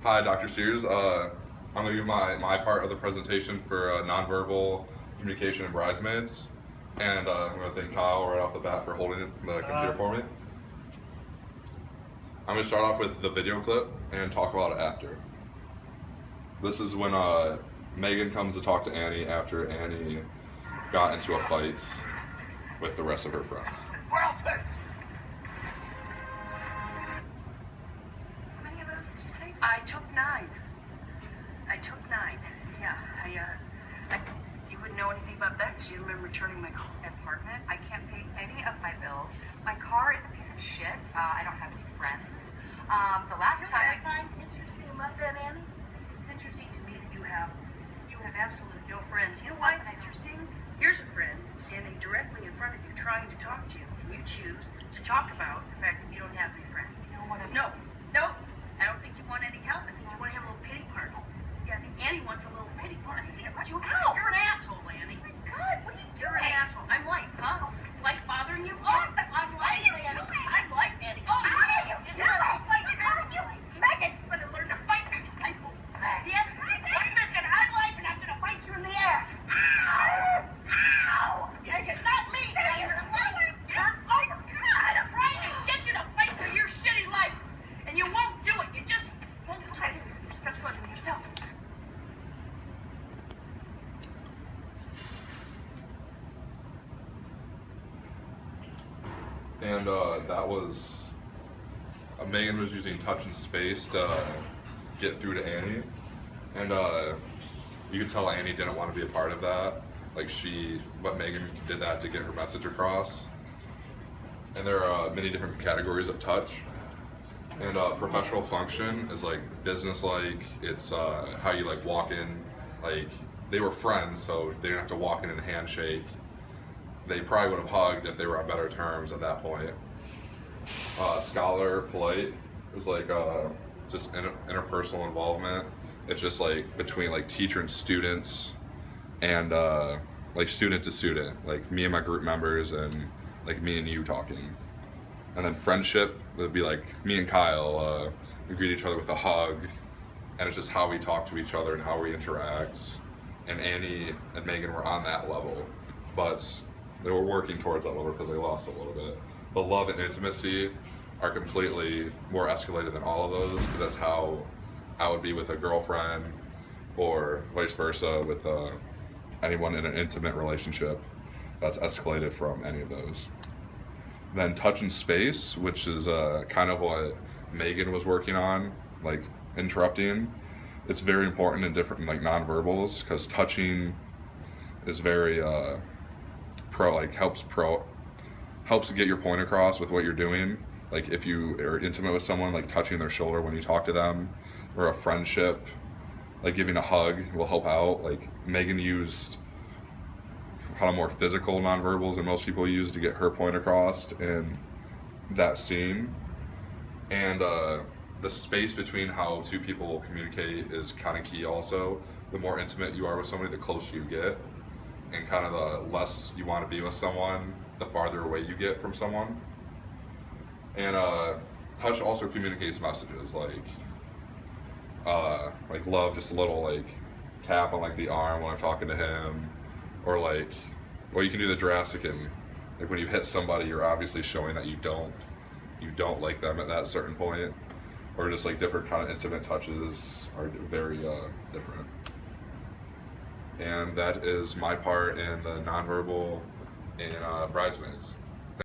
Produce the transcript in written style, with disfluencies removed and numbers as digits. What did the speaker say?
Hi, Dr. Sears. I'm going to give my part of the presentation for nonverbal communication and bridesmaids. And I'm going to thank Kyle right off the bat for holding the computer for me. I'm going to start off with the video clip and talk about it after. This is when Megan comes to talk to Annie after Annie got into a fight with the rest of her friends. How many of those did you take? I took 9. Yeah, you wouldn't know anything about that because you didn't remember returning my call. Apartment. I can't pay any of my bills. My car is a piece of shit. I don't have any friends. The last You know what time I find interesting about that, Annie? It's interesting to me that you have absolutely no friends. You know why it's interesting? Here's a friend standing directly in front of you trying to talk to you, and you choose to talk about the fact that you don't have any friends. You don't want to. No, I don't think you want any help. I think you want to have a little pity party. Yeah, I think Annie wants a little pity party. You're an asshole, Annie. Oh my God, what are you You're doing? an asshole. I'm life, huh? Life bothering you? Yes, that's I'm life. what are you doing? I'm life, Annie. What are you doing? What are you doing? Megan! You better learn to fight this life. Yeah? One minute's gonna I'm life and I'm gonna bite you in the ass. Ow! It's not me. You're a liar. Turn over. God, I'm trying to get you to fight for your shitty life. And you won't do it. You just try to step slugging yourself. And that was Megan was using touch and space to get through to Annie, and you could tell Annie didn't want to be a part of that. But Megan did that to get her message across. And there are many different categories of touch. And professional function is like business-like. It's how you like walk in. Like they were friends, so they didn't have to walk in and handshake. They probably would have hugged if they were on better terms at that point. Scholar, polite is like just interpersonal involvement. It's just like between like teacher and students, and like student to student, like me and my group members, and like me and you talking. And then friendship would be like me and Kyle, we greet each other with a hug, and it's just how we talk to each other and how we interact. And Annie and Megan were on that level, but they were working towards that level because they lost a little bit. The love and intimacy are completely more escalated than all of those, because that's how I would be with a girlfriend, or vice versa with anyone in an intimate relationship. That's escalated from any of those. Then touch and space, which is kind of what Megan was working on, like interrupting. It's very important in different like nonverbals, because touching is very helps get your point across with what you're doing. Like if you are intimate with someone, like touching their shoulder when you talk to them, or a friendship, like giving a hug will help out. Like Megan used kind of more physical nonverbals than most people use to get her point across in that scene. And the space between how two people communicate is kind of key also. The more intimate you are with somebody, the closer you get, and kind of the less you want to be with someone, the farther away you get from someone. And touch also communicates messages, like love, just a little like tap on like the arm when I'm talking to him, or like, well, you can do the Jurassic, and like when you hit somebody, you're obviously showing that you don't like them at that certain point, or just like different kind of intimate touches are very different. And that is my part in the nonverbal in Bridesmaids.